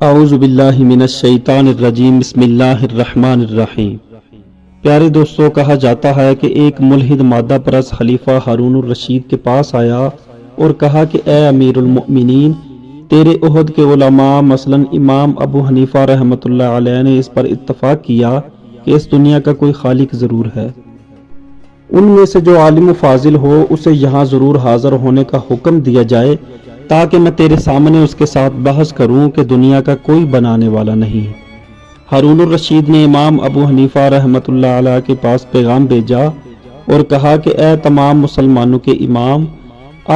اعوذ باللہ من الشیطان الرجیم بسم اللہ الرحمن الرحیم۔ پیارے دوستو، کہا جاتا ہے کہ ایک ملحد مادہ پرست خلیفہ ہارون الرشید کے پاس آیا اور کہا کہ اے امیر المؤمنین، تیرے عہد کے علماء مثلا امام ابو حنیفہ رحمۃ اللہ علیہ نے اس پر اتفاق کیا کہ اس دنیا کا کوئی خالق ضرور ہے۔ ان میں سے جو عالم و فاضل ہو اسے یہاں ضرور حاضر ہونے کا حکم دیا جائے تاکہ میں تیرے سامنے اس کے ساتھ بحث کروں کہ دنیا کا کوئی بنانے والا نہیں۔ ہارون الرشید نے امام ابو حنیفہ رحمۃ اللہ علیہ کے پاس پیغام بھیجا اور کہا کہ اے تمام مسلمانوں کے امام،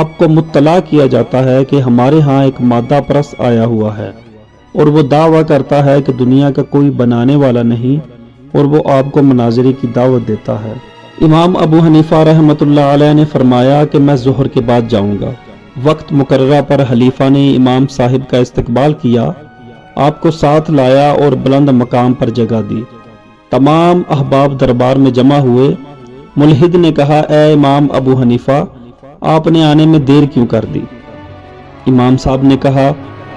آپ کو مطلع کیا جاتا ہے کہ ہمارے ہاں ایک مادہ پرست آیا ہوا ہے اور وہ دعویٰ کرتا ہے کہ دنیا کا کوئی بنانے والا نہیں، اور وہ آپ کو مناظرے کی دعوت دیتا ہے۔ امام ابو حنیفہ رحمۃ اللہ علیہ نے فرمایا کہ میں ظہر کے بعد جاؤں گا۔ وقت مقررہ پر خلیفہ نے امام صاحب کا استقبال کیا، آپ کو ساتھ لایا اور بلند مقام پر جگہ دی۔ تمام احباب دربار میں جمع ہوئے۔ ملحد نے کہا، اے امام ابو حنیفہ، آپ نے آنے میں دیر کیوں کر دی؟ امام صاحب نے کہا،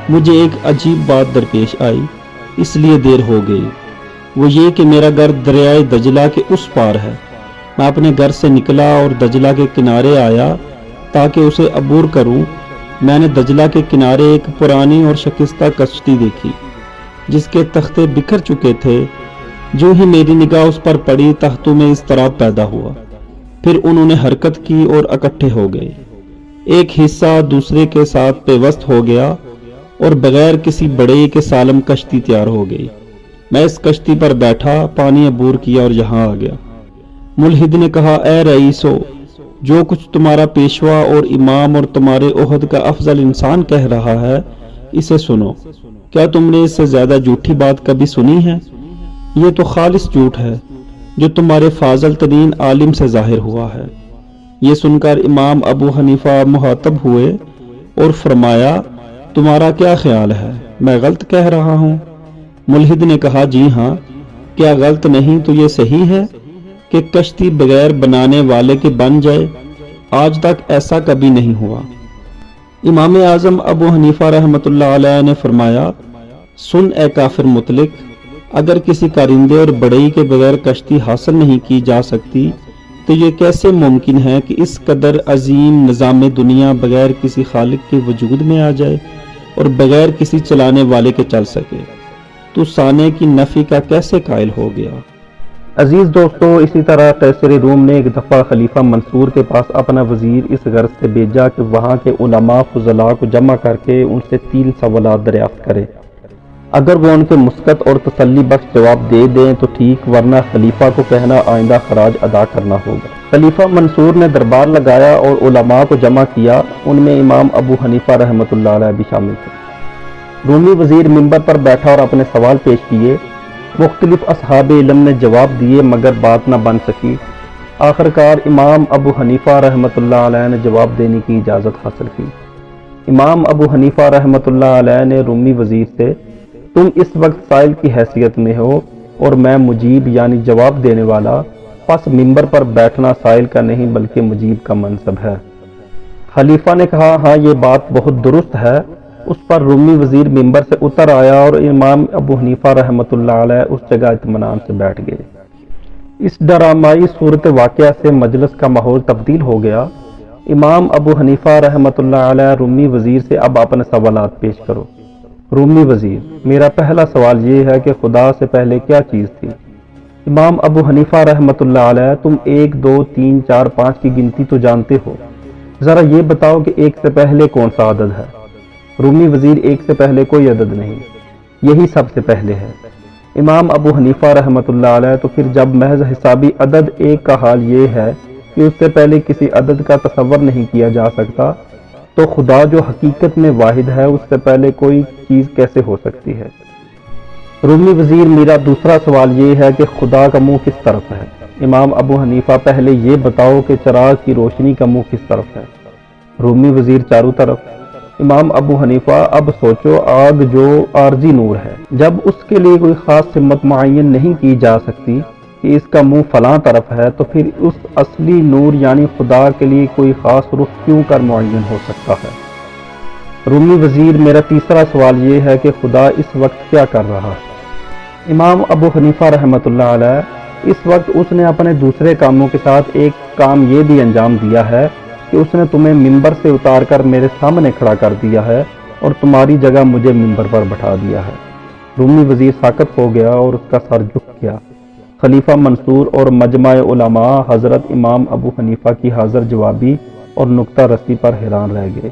مجھے ایک عجیب بات درپیش آئی، اس لیے دیر ہو گئی۔ وہ یہ کہ میرا گھر دریائے دجلہ کے اس پار ہے۔ میں اپنے گھر سے نکلا اور دجلہ کے کنارے آیا تاکہ اسے عبور کروں۔ میں نے دجلہ کے کنارے ایک پرانی اور شکستہ کشتی دیکھی جس کے تختے بکھر چکے تھے۔ جو ہی میری نگاہ اس پر پڑی، تختوں میں اضطراب پیدا ہوا۔ پھر انہوں نے حرکت کی اور اکٹھے ہو گئے۔ ایک حصہ دوسرے کے ساتھ پیوست ہو گیا اور بغیر کسی بڑے کے سالم کشتی تیار ہو گئی۔ میں اس کشتی پر بیٹھا، پانی عبور کیا اور یہاں آ گیا۔ ملحد نے کہا، اے رئیسو، جو کچھ تمہارا پیشوا اور امام اور تمہارے عہد کا افضل انسان کہہ رہا ہے اسے سنو۔ کیا تم نے اس سے زیادہ جھوٹی بات کبھی سنی ہے؟ یہ تو خالص جھوٹ ہے جو تمہارے فاضل ترین عالم سے ظاہر ہوا ہے۔ یہ سن کر امام ابو حنیفہ مخاطب ہوئے اور فرمایا، تمہارا کیا خیال ہے، میں غلط کہہ رہا ہوں؟ ملحد نے کہا، جی ہاں، کیا غلط نہیں تو یہ صحیح ہے کہ کشتی بغیر بنانے والے کے بن جائے؟ آج تک ایسا کبھی نہیں ہوا۔ امام اعظم ابو حنیفہ رحمۃ اللہ علیہ نے فرمایا، سن اے کافر مطلق، اگر کسی کارندے اور بڑئی کے بغیر کشتی حاصل نہیں کی جا سکتی تو یہ کیسے ممکن ہے کہ اس قدر عظیم نظام دنیا بغیر کسی خالق کے وجود میں آ جائے اور بغیر کسی چلانے والے کے چل سکے؟ تو سانے کی نفی کا کیسے قائل ہو گیا؟ عزیز دوستو، اسی طرح قیصر روم نے ایک دفعہ خلیفہ منصور کے پاس اپنا وزیر اس غرض سے بھیجا کہ وہاں کے علماء فضلاء کو جمع کر کے ان سے 3 سوالات دریافت کرے۔ اگر وہ ان کے مثبت اور تسلی بخش جواب دے دیں تو ٹھیک، ورنہ خلیفہ کو کہنا آئندہ خراج ادا کرنا ہوگا۔ خلیفہ منصور نے دربار لگایا اور علماء کو جمع کیا۔ ان میں امام ابو حنیفہ رحمۃ اللہ علیہ بھی شامل تھے۔ رومی وزیر منبر پر بیٹھا اور اپنے سوال پیش کیے۔ مختلف اصحاب علم نے جواب دیے مگر بات نہ بن سکی۔ آخرکار امام ابو حنیفہ رحمۃ اللہ علیہ نے جواب دینے کی اجازت حاصل کی۔ امام ابو حنیفہ رحمۃ اللہ علیہ نے رومی وزیر سے، تم اس وقت سائل کی حیثیت میں ہو اور میں مجیب یعنی جواب دینے والا، پس منبر پر بیٹھنا سائل کا نہیں بلکہ مجیب کا منصب ہے۔ خلیفہ نے کہا، ہاں یہ بات بہت درست ہے۔ اس پر رومی وزیر منبر سے اتر آیا اور امام ابو حنیفہ رحمۃ اللہ علیہ اس جگہ اطمینان سے بیٹھ گئے۔ اس ڈرامائی صورت واقعہ سے مجلس کا ماحول تبدیل ہو گیا۔ امام ابو حنیفہ رحمۃ اللہ علیہ رومی وزیر سے، اب اپنے سوالات پیش کرو۔ رومی وزیر، میرا پہلا سوال یہ ہے کہ خدا سے پہلے کیا چیز تھی؟ امام ابو حنیفہ رحمۃ اللہ علیہ، تم 1 2 3 4 5 کی گنتی تو جانتے ہو، ذرا یہ بتاؤ کہ 1 سے پہلے کون سا عدد ہے؟ رومی وزیر، 1 سے پہلے کوئی عدد نہیں، یہی سب سے پہلے ہے۔ امام ابو حنیفہ رحمۃ اللہ علیہ، تو پھر جب محض حسابی عدد 1 کا حال یہ ہے کہ اس سے پہلے کسی عدد کا تصور نہیں کیا جا سکتا، تو خدا جو حقیقت میں واحد ہے اس سے پہلے کوئی چیز کیسے ہو سکتی ہے؟ رومی وزیر، میرا دوسرا سوال یہ ہے کہ خدا کا منہ کس طرف ہے؟ امام ابو حنیفہ، پہلے یہ بتاؤ کہ چراغ کی روشنی کا منہ کس طرف ہے؟ رومی وزیر، چاروں طرف۔ امام ابو حنیفہ، اب سوچو، آگ جو عارضی نور ہے، جب اس کے لیے کوئی خاص سمت معین نہیں کی جا سکتی کہ اس کا منہ فلاں طرف ہے، تو پھر اس اصلی نور یعنی خدا کے لیے کوئی خاص رخ کیوں کر معین ہو سکتا ہے؟ رومی وزیر: میرا تیسرا سوال یہ ہے کہ خدا اس وقت کیا کر رہا ہے؟ امام ابو حنیفہ رحمۃ اللہ علیہ: اس وقت اس نے اپنے دوسرے کاموں کے ساتھ ایک کام یہ بھی انجام دیا ہے کہ اس نے تمہیں ممبر سے اتار کر میرے سامنے کھڑا کر دیا ہے اور تمہاری جگہ مجھے ممبر پر بٹھا دیا ہے۔ رومی وزیر ساکت ہو گیا اور اس کا سر جھک گیا۔ خلیفہ منصور اور مجمع علماء حضرت امام ابو حنیفہ کی حاضر جوابی اور نکتہ رسی پر حیران رہ گئے۔